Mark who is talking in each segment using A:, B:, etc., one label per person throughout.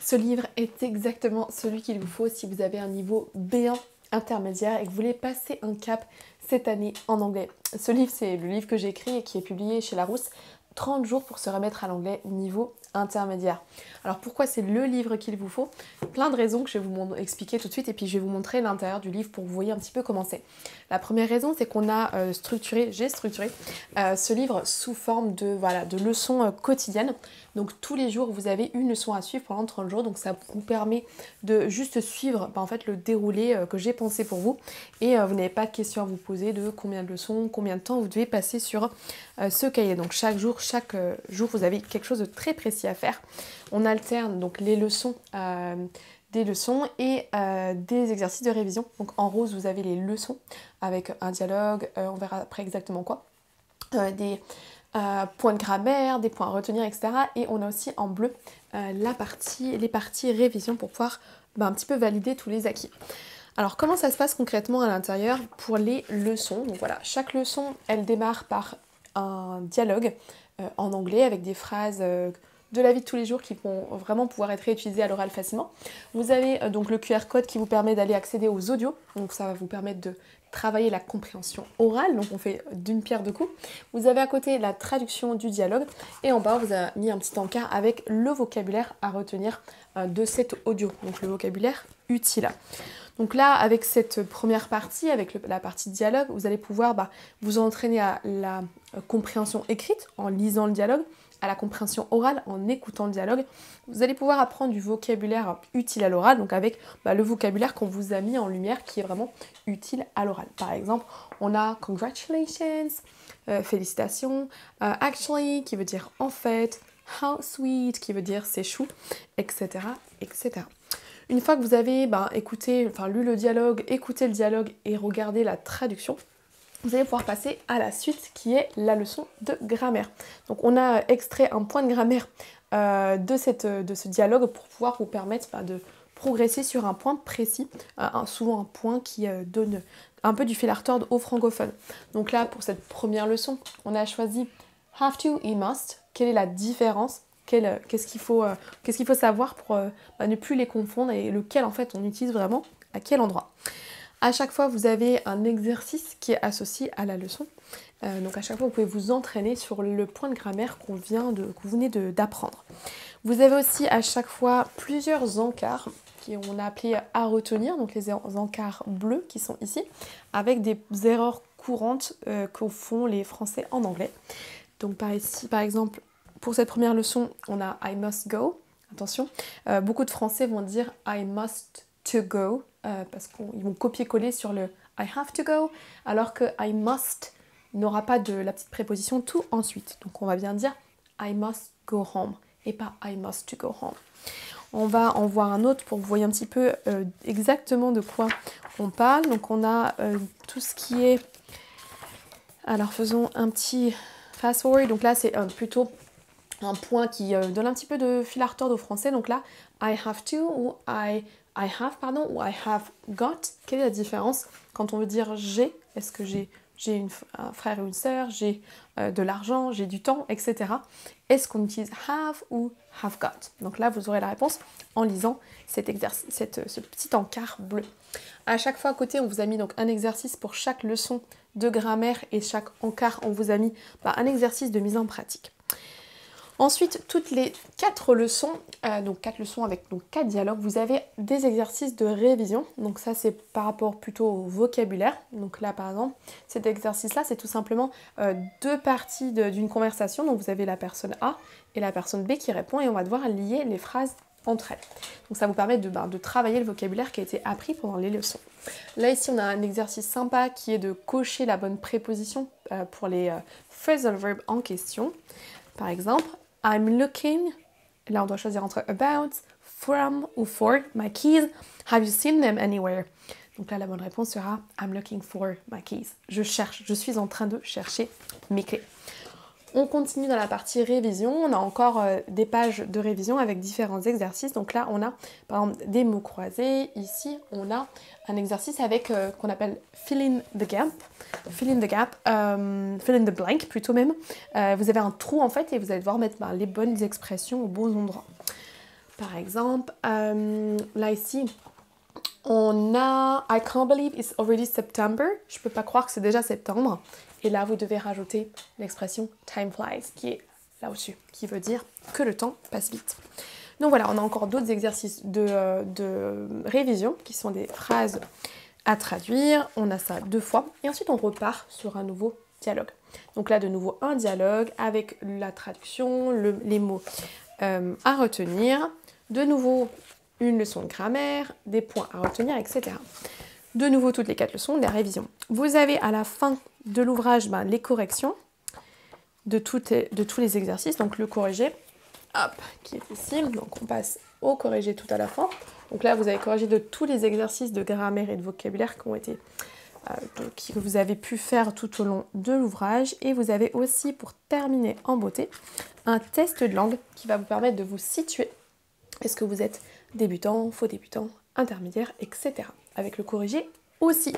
A: Ce livre est exactement celui qu'il vous faut si vous avez un niveau B1 intermédiaire et que vous voulez passer un cap cette année en anglais. Ce livre, c'est le livre que j'ai écrit et qui est publié chez Larousse, 30 jours pour se remettre à l'anglais niveau intermédiaire. Alors pourquoi c'est le livre qu'il vous faut? Plein de raisons que je vais vous expliquer tout de suite et puis je vais vous montrer l'intérieur du livre pour que vous voyez un petit peu comment c'est. La première raison, c'est qu'on a j'ai structuré ce livre sous forme de leçons quotidiennes. Donc tous les jours, vous avez une leçon à suivre pendant 30 jours. Donc ça vous permet de juste suivre en fait, le déroulé que j'ai pensé pour vous. Et vous n'avez pas de questions à vous poser de combien de leçons, combien de temps vous devez passer sur ce cahier. Donc chaque jour, vous avez quelque chose de très précis à faire. On alterne donc les leçons, des leçons et des exercices de révision. Donc en rose, vous avez les leçons avec un dialogue, on verra après exactement quoi. Des points de grammaire, des points à retenir, etc. Et on a aussi en bleu les parties révision pour pouvoir un petit peu valider tous les acquis. Alors comment ça se passe concrètement à l'intérieur pour les leçons? Donc voilà, chaque leçon, elle démarre par un dialogue en anglais avec des phrases de la vie de tous les jours qui vont vraiment pouvoir être réutilisées à l'oral facilement. Vous avez donc le QR code qui vous permet d'aller accéder aux audios, donc ça va vous permettre de travailler la compréhension orale, donc on fait d'une pierre deux coups. Vous avez à côté la traduction du dialogue et en bas vous avez mis un petit encart avec le vocabulaire à retenir de cet audio, donc le vocabulaire utile. Donc là, avec cette première partie, avec la partie dialogue, vous allez pouvoir vous entraîner à la compréhension écrite en lisant le dialogue, à la compréhension orale en écoutant le dialogue. Vous allez pouvoir apprendre du vocabulaire utile à l'oral, donc avec le vocabulaire qu'on vous a mis en lumière qui est vraiment utile à l'oral. Par exemple, on a congratulations, félicitations, actually qui veut dire en fait, how sweet qui veut dire c'est chou, etc., etc. Une fois que vous avez lu le dialogue, écouté le dialogue et regardé la traduction, vous allez pouvoir passer à la suite qui est la leçon de grammaire. Donc on a extrait un point de grammaire de ce dialogue pour pouvoir vous permettre de progresser sur un point précis, souvent un point qui donne un peu du fil à retordre aux francophones. Donc là, pour cette première leçon, on a choisi have to et must. Quelle est la différence? Qu'est-ce qu'il faut savoir pour ne plus les confondre et lequel en fait on utilise vraiment à quel endroit. À chaque fois, vous avez un exercice qui est associé à la leçon. Donc à chaque fois, vous pouvez vous entraîner sur le point de grammaire que vous venez d'apprendre. Vous avez aussi à chaque fois plusieurs encarts qu'on a appelés à retenir, donc les encarts bleus qui sont ici, avec des erreurs courantes que font les Français en anglais. Donc par exemple, pour cette première leçon, on a I must go. Attention, beaucoup de Français vont dire I must to go parce qu'ils vont copier-coller sur le I have to go, alors que I must n'aura pas de la petite préposition to ensuite. Donc on va bien dire I must go home et pas I must to go home. On va en voir un autre pour que vous voyez un petit peu exactement de quoi on parle. Donc on a tout ce qui est... Alors faisons un petit fast forward. Donc là c'est plutôt un point qui donne un petit peu de fil à retordre au français. Donc là, I have to ou I have got. Quelle est la différence quand on veut dire j'ai? Est-ce que j'ai un frère ou une sœur, j'ai de l'argent, j'ai du temps, etc. Est-ce qu'on utilise have ou have got? Donc là, vous aurez la réponse en lisant ce petit encart bleu. À chaque fois, à côté, on vous a mis donc un exercice pour chaque leçon de grammaire et chaque encart, on vous a mis un exercice de mise en pratique. Ensuite, toutes les 4 leçons, donc 4 leçons avec 4 dialogues, vous avez des exercices de révision. Donc ça, c'est par rapport plutôt au vocabulaire. Donc là, par exemple, cet exercice-là, c'est tout simplement 2 parties d'une conversation. Donc vous avez la personne A et la personne B qui répond et on va devoir lier les phrases entre elles. Donc ça vous permet de travailler le vocabulaire qui a été appris pendant les leçons. Là, ici, on a un exercice sympa qui est de cocher la bonne préposition pour les phrasal verbs en question. Par exemple, I'm looking, là on doit choisir entre about, from ou for my keys. Have you seen them anywhere? Donc là la bonne réponse sera I'm looking for my keys. Je suis en train de chercher mes clés. On continue dans la partie révision, on a encore des pages de révision avec différents exercices. Donc là on a par exemple des mots croisés, ici on a un exercice avec qu'on appelle fill in the gap, fill in the blank plutôt même. Vous avez un trou en fait et vous allez devoir mettre les bonnes expressions aux bons endroits. Par exemple, là ici, on a I can't believe it's already September. Je peux pas croire que c'est déjà septembre. Et là, vous devez rajouter l'expression time flies qui est là au-dessus, qui veut dire que le temps passe vite. Donc voilà, on a encore d'autres exercices de révision qui sont des phrases à traduire. On a ça 2 fois et ensuite on repart sur un nouveau dialogue. Donc là, de nouveau, un dialogue avec la traduction, les mots à retenir. De nouveau, une leçon de grammaire, des points à retenir, etc. De nouveau, toutes les 4 leçons, des révisions. Vous avez à la fin de l'ouvrage les corrections de tous les exercices, donc le corrigé, hop, qui est ici. Donc on passe au corrigé tout à la fin. Donc là, vous avez corrigé de tous les exercices de grammaire et de vocabulaire qui ont été que vous avez pu faire tout au long de l'ouvrage. Et vous avez aussi, pour terminer en beauté, un test de langue qui va vous permettre de vous situer. Est-ce que vous êtes débutant, faux débutant, intermédiaire, etc. Avec le corrigé aussi.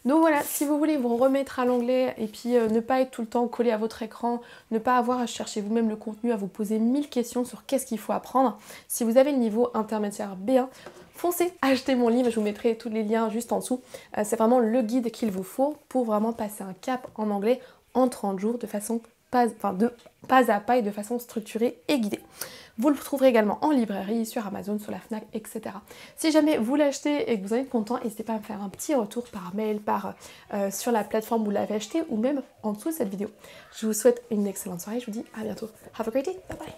A: Donc voilà, si vous voulez vous remettre à l'anglais et puis ne pas être tout le temps collé à votre écran, ne pas avoir à chercher vous-même le contenu, à vous poser 1000 questions sur qu'est-ce qu'il faut apprendre, si vous avez le niveau intermédiaire B1, foncez, achetez mon livre, je vous mettrai tous les liens juste en dessous. C'est vraiment le guide qu'il vous faut pour vraiment passer un cap en anglais en 30 jours de façon pas à pas et de façon structurée et guidée. Vous le trouverez également en librairie, sur Amazon, sur la Fnac, etc. Si jamais vous l'achetez et que vous en êtes content, n'hésitez pas à me faire un petit retour par mail, sur la plateforme où vous l'avez acheté ou même en dessous de cette vidéo. Je vous souhaite une excellente soirée, je vous dis à bientôt. Have a great day, bye bye.